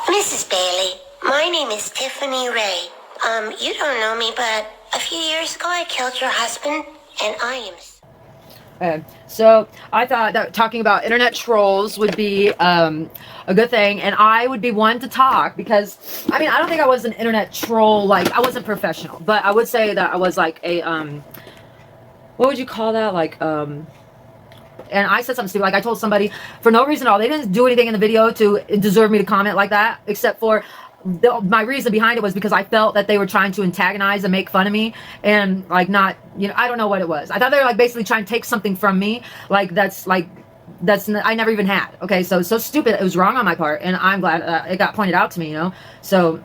Mrs. Bailey, my name is Tiffany Ray. You don't know me, but a few years ago I killed your husband, and I am... So I thought that talking about internet trolls would be a good thing, and I would be one to talk because, I mean, I don't think I was an internet troll, like, I wasn't professional, but I would say that I was like a, what would you call that, like, and I said something stupid, like I told somebody for no reason at all, they didn't do anything in the video to deserve me to comment like that, except for my reason behind it was because I felt that they were trying to antagonize and make fun of me, and like not, you know, I don't know what it was. I thought they were like basically trying to take something from me, like that's I never even had. Okay, so stupid. It was wrong on my part, and I'm glad it got pointed out to me, you know. So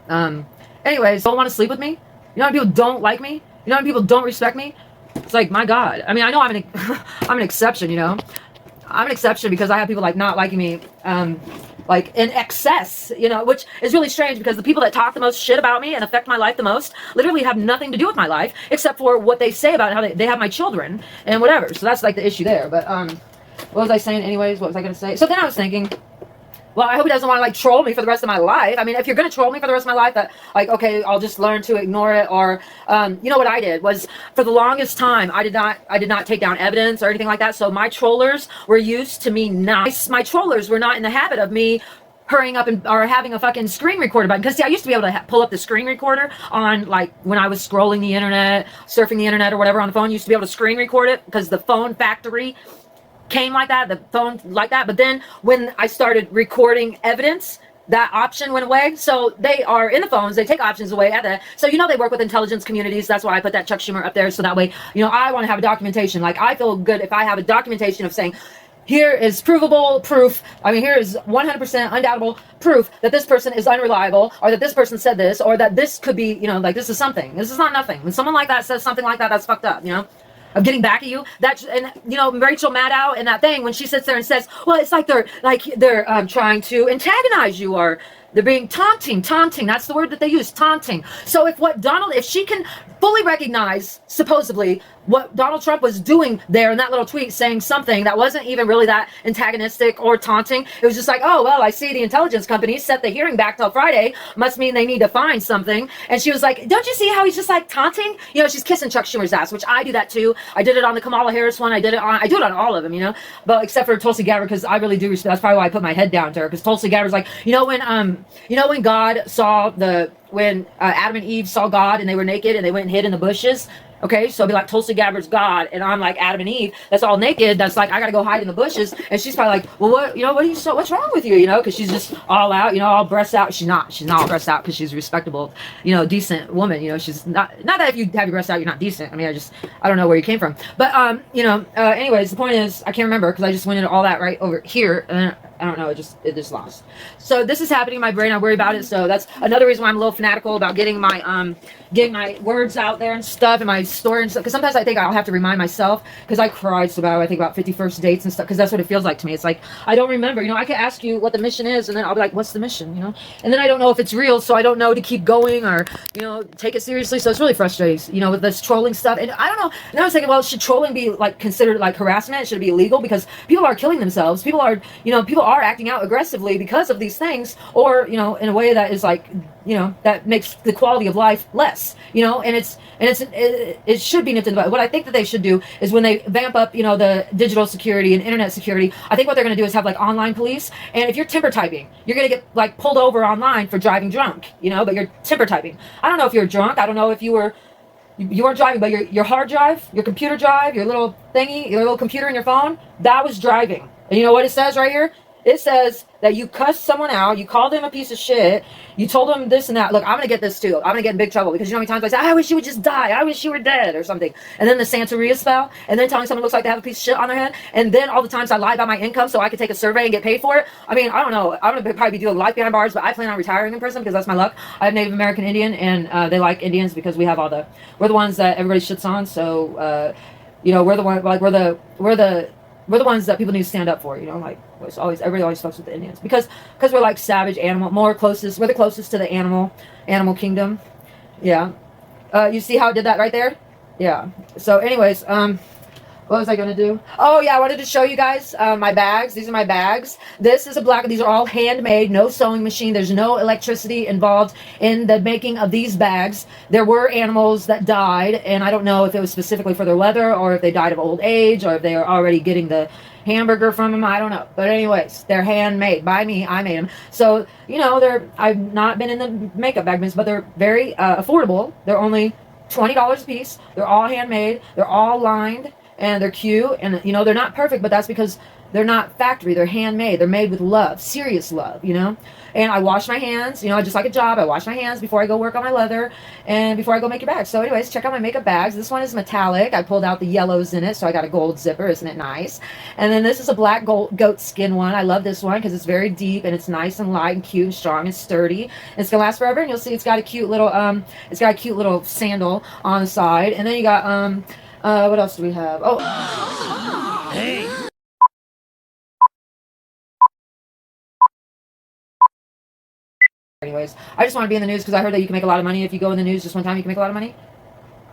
anyways, don't want to sleep with me. You know how many people don't like me? You know how many people don't respect me? It's like, my God. I mean, I know I'm an exception, you know. I'm an exception because I have people like not liking me, like in excess, you know, which is really strange because the people that talk the most shit about me and affect my life the most literally have nothing to do with my life except for what they say about how they have my children and whatever. So that's like the issue there. But what was I saying anyways? What was I going to say? So then I was thinking, well, I hope he doesn't want to like troll me for the rest of my life. I mean, if you're going to troll me for the rest of my life, that like, okay, I'll just learn to ignore it. Or, you know what I did was for the longest time, I did not take down evidence or anything like that. So my trollers were used to me not, my trollers were not in the habit of me hurrying up and or having a fucking screen recorder button. Because see, I used to be able to pull up the screen recorder on like when I was scrolling the internet, surfing the internet or whatever on the phone, used to be able to screen record it because the phone factory came like that, the phone like that. But then when I started recording evidence, that option went away. So they are in the phones, they take options away at that. So you know they work with intelligence communities. That's why I put that Chuck Schumer up there. So that way, you know, I want to have a documentation. Like I feel good if I have a documentation of saying, here is provable proof. I mean, here is 100% undoubtable proof that this person is unreliable, or that this person said this, or that this could be, you know, like this is something. This is not nothing. When someone like that says something like that, that's fucked up, you know? Of getting back at you, that, and you know, Rachel Maddow and that thing when she sits there and says, well, it's like they're trying to antagonize you, or they're being taunting. That's the word that they use, taunting. So if she can fully recognize supposedly what Donald Trump was doing there in that little tweet, saying something that wasn't even really that antagonistic or taunting. It was just like, oh, well, I see the intelligence companies set the hearing back till Friday. Must mean they need to find something. And she was like, don't you see how he's just like taunting? You know, she's kissing Chuck Schumer's ass, which I do that too. I did it on the Kamala Harris one. I do it on all of them, you know, but except for Tulsi Gabbard, because I really do respect. That's probably why I put my head down to her, because Tulsi Gabbard's like, you know, when God saw when Adam and Eve saw God and they were naked and they went and hid in the bushes. Okay, so it'd be like Tulsi Gabbard's God, and I'm like Adam and Eve. That's all naked. That's like I gotta go hide in the bushes, and she's probably like, well, what's wrong with you? You know, because she's just all out, you know, all breasts out. She's not all breasts out because she's a respectable, you know, decent woman. You know, she's not that if you have your breasts out, you're not decent. I mean, I don't know where you came from, but you know, anyways, the point is, I can't remember because I just went into all that right over here, and then I don't know, it just lost. So this is happening in my brain. I worry about it. So that's another reason why I'm a little fanatical about getting my words out there and stuff, and my story and stuff. Because sometimes I think I'll have to remind myself, because I cried so bad. I think about 51st dates and stuff, because that's what it feels like to me. It's like I don't remember. You know, I can ask you what the mission is, and then I'll be like, what's the mission? You know, and then I don't know if it's real, so I don't know to keep going or, you know, take it seriously. So it's really frustrating, you know, with this trolling stuff. And I don't know. And I was thinking, well, should trolling be like considered like harassment? Should it be illegal? Because people are killing themselves. People are acting out aggressively because of these things, or, you know, in a way that is like, you know, that makes the quality of life less, you know, and it should be nipped in the bud. What I think that they should do is when they vamp up, you know, the digital security and internet security, I think what they're going to do is have like online police. And if you're temper typing, you're going to get like pulled over online for driving drunk, you know, but you're temper typing. I don't know if you're drunk. I don't know if you weren't driving, but your hard drive, your computer drive, your little thingy, your little computer in your phone, that was driving. And you know what it says right here? It says that you cussed someone out, you called them a piece of shit, you told them this and that. Look, I'm going to get this too. I'm going to get in big trouble, because you know how many times I say, I wish you would just die, I wish you were dead, or something. And then the Santeria spell, and then telling someone looks like they have a piece of shit on their head, and then all the times I lie about my income so I could take a survey and get paid for it. I mean, I don't know. I'm going to probably be doing life behind bars, but I plan on retiring in prison because that's my luck. I have Native American Indian, and they like Indians because we're the ones that everybody shits on. So, you know, we're the ones that people need to stand up for, you know, like everybody always fucks with the Indians because we're like savage animal, we're the closest to the animal kingdom. Yeah. You see how it did that right there? Yeah. So anyways, what What was I going to do? Oh, yeah, I wanted to show you guys my bags. These are my bags. This is a black, these are all handmade, no sewing machine. There's no electricity involved in the making of these bags. There were animals that died, and I don't know if it was specifically for their leather or if they died of old age or if they were already getting the hamburger from them. I don't know. But anyways, they're handmade by me. I made them. So, you know, I've not been in the makeup bag business, but they're very affordable. They're only $20 a piece. They're all handmade. They're all lined. And they're cute, and you know, they're not perfect, but that's because they're not factory. They're handmade. They're made with love, serious love, you know. And I wash my hands, you know, just like a job. I wash my hands before I go work on my leather and before I go make your bags. So anyways, check out my makeup bags. This one is metallic. I pulled out the yellows in it, so I got a gold zipper. Isn't it nice? And then this is a black goat skin one. I love this one because it's very deep and it's nice and light and cute and strong and sturdy. And it's gonna last forever. And you'll see it's got a cute little sandal on the side. And then you got what else do we have? Oh, Hey. anyways, I just want to be in the news because I heard that you can make a lot of money if you go in the news just one time. You can make a lot of money.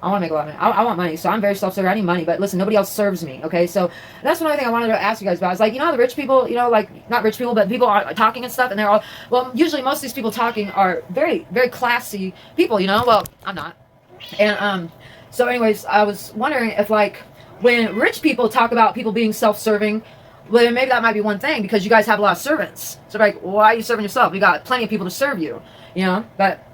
I want to make a lot of money. I want money, so I'm very self-serving. I need money, but listen, nobody else serves me. Okay, so that's one other thing I wanted to ask you guys about. Is like, you know, the rich people, you know, like not rich people, but people are talking and stuff, and they're all well. Usually, most of these people talking are very, very classy people. You know, well, I'm not, and so anyways, I was wondering if like when rich people talk about people being self-serving, well, then maybe that might be one thing because you guys have a lot of servants. So like, why are you serving yourself? You got plenty of people to serve you, you know. But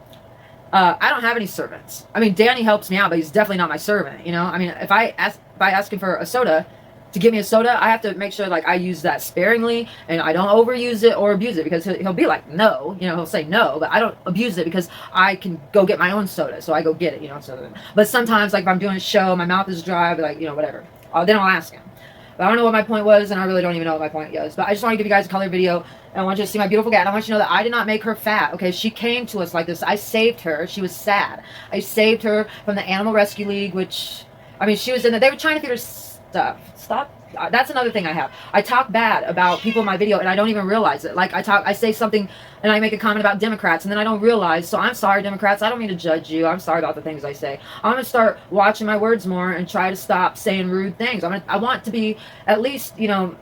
I don't have any servants. I mean, Danny helps me out, but he's definitely not my servant. You know, I mean, if I ask him for a soda, to give me a soda, I have to make sure like I use that sparingly and I don't overuse it or abuse it because he'll be like no, you know, he'll say no, but I don't abuse it because I can go get my own soda, so I go get it, you know. So, but sometimes like if I'm doing a show, my mouth is dry, but like, you know, whatever. Then I'll ask him. But I don't know what my point was, and I really don't even know what my point was. But I just want to give you guys a color video, and I want you to see my beautiful cat. I want you to know that I did not make her fat, okay? She came to us like this. I saved her. She was sad. I saved her from the Animal Rescue League, which, I mean, she was in there. They were trying to feed her stuff. Stop. That's another thing I have. I talk bad about people in my video, and I don't even realize it. Like, I say something, and I make a comment about Democrats, and then I don't realize. So I'm sorry, Democrats. I don't mean to judge you. I'm sorry about the things I say. I'm going to start watching my words more and try to stop saying rude things. I want to be at least, you know,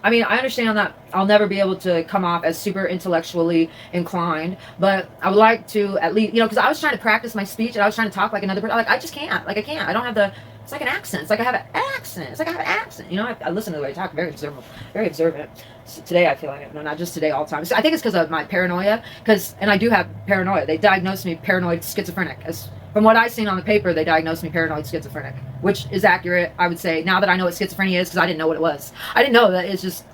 I mean, I understand that I'll never be able to come off as super intellectually inclined, but I would like to at least, you know, because I was trying to practice my speech, and I was trying to talk like another person. Like, I just can't. Like, I can't. I don't have the... It's like an accent. It's like I have an accent. It's like I have an accent. You know, I listen to the way I talk. Very observant. Very observant. So today I feel like it. No, not just today, all the time. So I think it's because of my paranoia. And I do have paranoia. They diagnosed me paranoid schizophrenic. As from what I've seen on the paper, they diagnosed me paranoid schizophrenic, which is accurate, I would say. Now that I know what schizophrenia is, because I didn't know what it was. I didn't know that it's just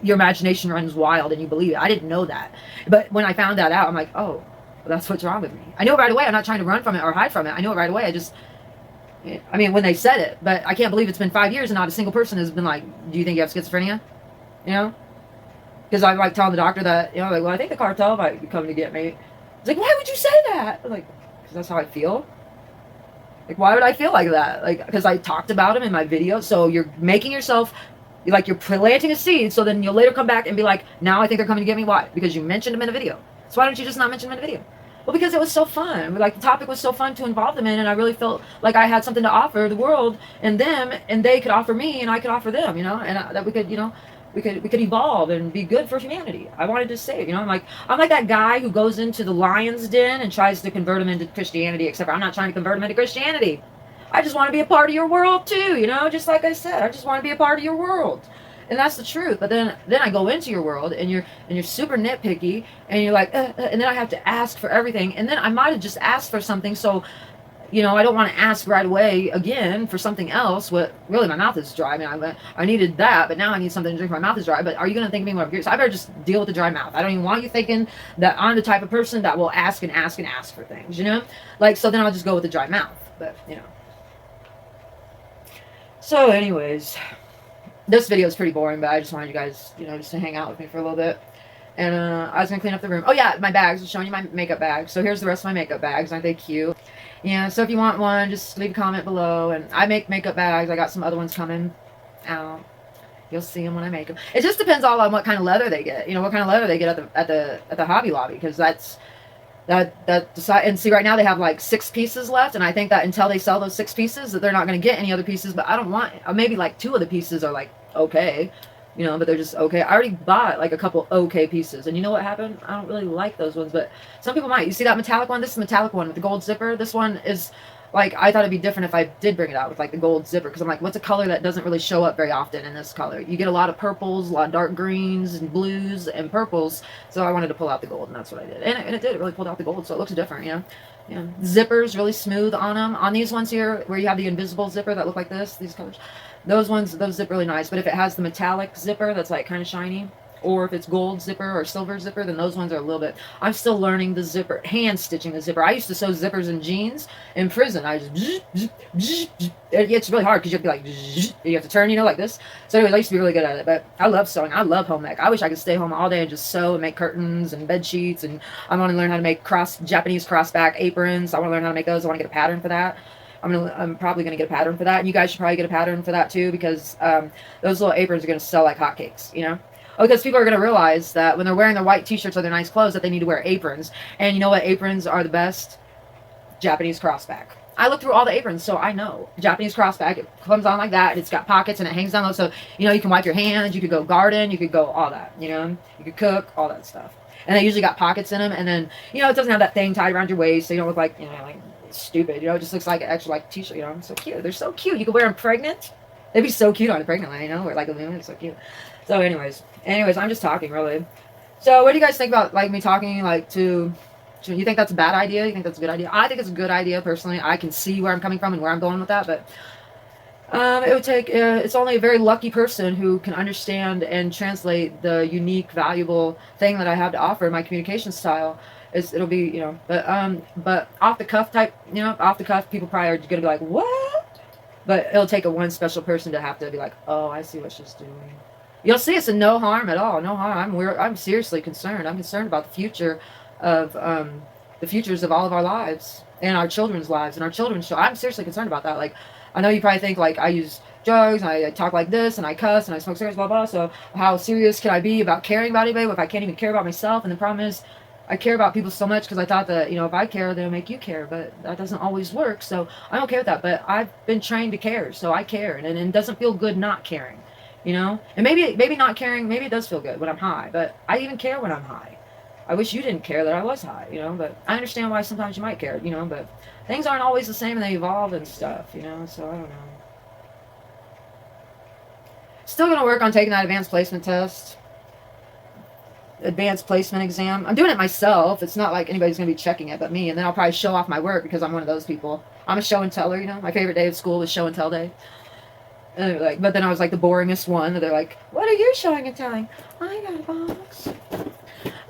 your imagination runs wild and you believe it. I didn't know that. But when I found that out, I'm like, oh, well, that's what's wrong with me. I knew it right away. I'm not trying to run from it or hide from it. I knew it right away. I mean, when they said it, but I can't believe it's been 5 years and not a single person has been like, do you think you have schizophrenia? You know? Because I'm like telling the doctor that, you know, like, well, I think the cartel might be coming to get me. It's like, why would you say that? I'm like, because that's how I feel. Like, why would I feel like that? Like, because I talked about him in my video. So you're making yourself, like, you're planting a seed. So then you'll later come back and be like, now I think they're coming to get me. Why? Because you mentioned him in a video. So why don't you just not mention him in a video? Well, because it was so fun. Like, the topic was so fun to involve them in, and I really felt like I had something to offer the world and them, and they could offer me, and I could offer them, you know, and that we could, you know, we could evolve and be good for humanity. I wanted to say, you know, I'm like that guy who goes into the lion's den and tries to convert them into Christianity, except I'm not trying to convert them into Christianity. I just want to be a part of your world too, you know, just like I said, I just want to be a part of your world. And that's the truth. But then I go into your world, and you're super nitpicky, and you're like, and then I have to ask for everything, and then I might have just asked for something, so, you know, I don't want to ask right away again for something else. What really, my mouth is dry. I mean, I needed that, but now I need something to drink. My mouth is dry. But are you going to think of me when I'm curious? I better just deal with the dry mouth. I don't even want you thinking that I'm the type of person that will ask and ask and ask for things. You know, like, so then I'll just go with the dry mouth. But you know. So, anyways. This video is pretty boring, but I just wanted you guys, you know, just to hang out with me for a little bit. And I was going to clean up the room. Oh, yeah, my bags. I'm showing you my makeup bags. So here's the rest of my makeup bags. Aren't they cute? Yeah, so if you want one, just leave a comment below. And I make makeup bags. I got some other ones coming out. You'll see them when I make them. It just depends all on what kind of leather they get. You know, what kind of leather they get at the Hobby Lobby. Because that's that decide and see right now they have like 6 pieces left, and I think that until they sell those 6 pieces that they're not going to get any other pieces. But I don't want, maybe like 2 of the pieces are like okay, but they're just okay. I already bought like a couple okay pieces, and you know what happened? I don't really like those ones, but some people might. You see that metallic one? This is the metallic one with the gold zipper. This one is like, I thought it'd be different if I did bring it out with like the gold zipper, because I'm like, what's a color that doesn't really show up very often in this color? You get a lot of purples, a lot of dark greens and blues and purples, so I wanted to pull out the gold, and that's what I did. And it did, it really pulled out the gold, so it looks different, Yeah. Zippers really smooth on them. On these ones here, where you have the invisible zipper that look like this, these colors, those zip really nice. But if it has the metallic zipper that's like kind of shiny, or if it's gold zipper or silver zipper, then those ones are a little bit. I'm still learning the zipper, hand stitching the zipper. I used to sew zippers in jeans in prison. I just, it's really hard because you have to be like, you have to turn, like this. So anyways, I used to be really good at it. But I love sewing. I love home ec. I wish I could stay home all day and just sew and make curtains and bed sheets. And I want to learn how to make Japanese crossback aprons. I want to learn how to make those. I want to get a pattern for that. I'm probably gonna get a pattern for that, and you guys should probably get a pattern for that too, because those little aprons are gonna sell like hotcakes, because people are gonna realize that when they're wearing their white t-shirts or their nice clothes, that they need to wear aprons. And you know what aprons are the best? Japanese crossback. I looked through all the aprons, so I know Japanese crossback. It comes on like that, and it's got pockets, and it hangs down low, so you can wipe your hands, you could go garden, you could go all that, you could cook, all that stuff. And they usually got pockets in them, and then it doesn't have that thing tied around your waist, so you don't look like like stupid, it just looks like an extra like t-shirt, so cute. They're so cute. You could wear them pregnant. They'd be so cute on a pregnant line, or like a moon. It's so cute. So anyways, I'm just talking really. So what do you guys think about like me talking like to you think that's a bad idea? You think that's a good idea? I think it's a good idea personally. I can see where I'm coming from and where I'm going with that, but it would take it's only a very lucky person who can understand and translate the unique, valuable thing that I have to offer in my communication style. It'll be, but off the cuff type, off the cuff, people probably are gonna be like, what? But it'll take a one special person to have to be like, oh, I see what she's doing. You'll see it's a no harm at all, no harm. I'm seriously concerned. I'm concerned about the future of the futures of all of our lives and our children's lives and our children's. So I'm seriously concerned about that. Like, I know you probably think like I use drugs, and I talk like this, and I cuss, and I smoke cigarettes, blah blah. So how serious can I be about caring about anybody if I can't even care about myself? And the problem is, I care about people so much because I thought that, if I care, they'll make you care, but that doesn't always work, so I'm okay with that. But I've been trained to care, so I care, and it doesn't feel good not caring, and maybe not caring, maybe it does feel good when I'm high, but I even care when I'm high. I wish you didn't care that I was high, but I understand why sometimes you might care, but things aren't always the same, and they evolve and stuff, so I don't know. Still gonna work on taking that advanced placement exam. I'm doing it myself. It's not like anybody's going to be checking it but me, and then I'll probably show off my work because I'm one of those people. I'm a show and teller, my favorite day of school was show and tell day. And but then I was like the boringest one. They're like, what are you showing and telling? I got a box.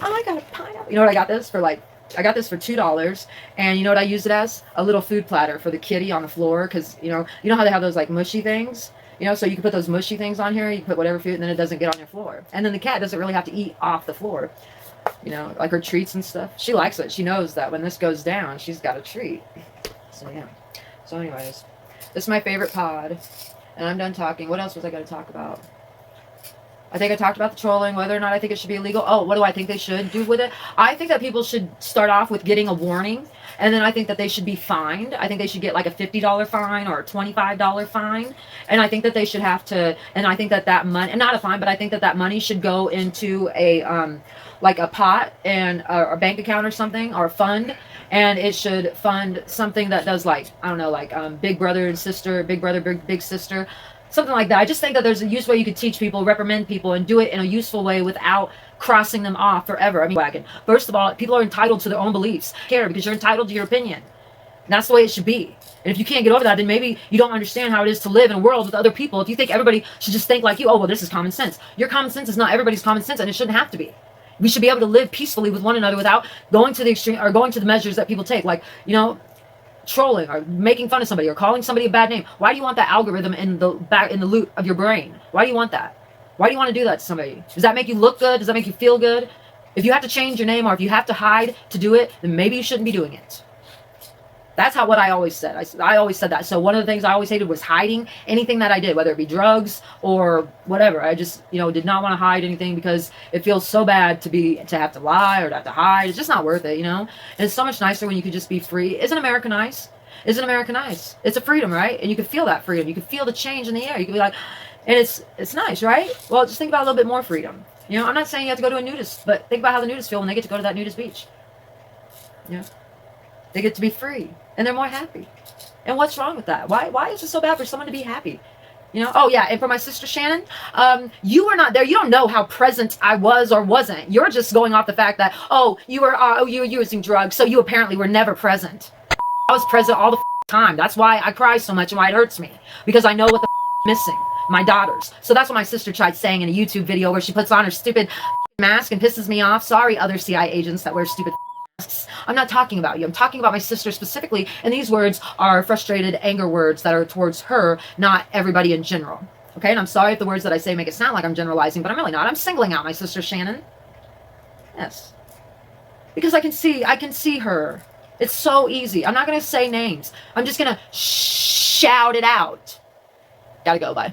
I got a pineapple. You know what I got this for? I got this for $2, and you know what I used it as? A little food platter for the kitty on the floor, because you know how they have those like mushy things? So you can put those mushy things on here, you can put whatever food, and then it doesn't get on your floor. And then the cat doesn't really have to eat off the floor. Like her treats and stuff. She likes it. She knows that when this goes down, she's got a treat. So yeah. So anyways, this is my favorite pod. And I'm done talking. What else was I going to talk about? I think I talked about the trolling, whether or not I think it should be illegal. Oh, what do I think they should do with it? I think that people should start off with getting a warning, and then I think that they should be fined. I think they should get like a $50 fine or a $25 fine, and I think that they should have to, and I think that money, and not a fine, but I think that money should go into a, like a pot and a bank account or something, or a fund, and it should fund something that does like, I don't know, like Big Brother and Sister, Big Brother, Big Sister, something like that. I just think that there's a useful way you could teach people, reprimand people, and do it in a useful way without crossing them off forever. I mean, wagon. First of all, people are entitled to their own beliefs. Care, because you're entitled to your opinion. And that's the way it should be. And if you can't get over that, then maybe you don't understand how it is to live in a world with other people. If you think everybody should just think like you, oh, well, this is common sense. Your common sense is not everybody's common sense, and it shouldn't have to be. We should be able to live peacefully with one another without going to the extreme or going to the measures that people take. Like, trolling or making fun of somebody or calling somebody a bad name. Why do you want that algorithm in the loop of your brain? Why do you want that? Why do you want to do that to somebody? Does that make you look good? Does that make you feel good? If you have to change your name or if you have to hide to do it, then maybe you shouldn't be doing it. That's what I always said. I always said that. So one of the things I always hated was hiding anything that I did, whether it be drugs or whatever. I just, did not want to hide anything because it feels so bad to have to lie or to have to hide. It's just not worth it, And it's so much nicer when you could just be free. Isn't America nice? Isn't America nice? It's a freedom, right? And you can feel that freedom. You can feel the change in the air. You can be like, and it's nice, right? Well, just think about a little bit more freedom. I'm not saying you have to go to a nudist, but think about how the nudists feel when they get to go to that nudist beach. They get to be free, and they're more happy. And what's wrong with that? Why is it so bad for someone to be happy? Oh yeah, and for my sister Shannon, you were not there. You don't know how present I was or wasn't. You're just going off the fact that, you were using drugs, so you apparently were never present. I was present all the time. That's why I cry so much and why it hurts me, because I know what the missing. My daughters. So that's what my sister tried saying in a YouTube video where she puts on her stupid mask and pisses me off. Sorry, other CIA agents that wear stupid masks. I'm not talking about you. I'm talking about my sister specifically, and these words are frustrated anger words that are towards her, not everybody in general. Okay, and I'm sorry if the words that I say make it sound like I'm generalizing, but I'm really not. I'm singling out my sister Shannon. Yes. Because I can see her. It's so easy. I'm not going to say names. I'm just going to shout it out. Gotta go, bye.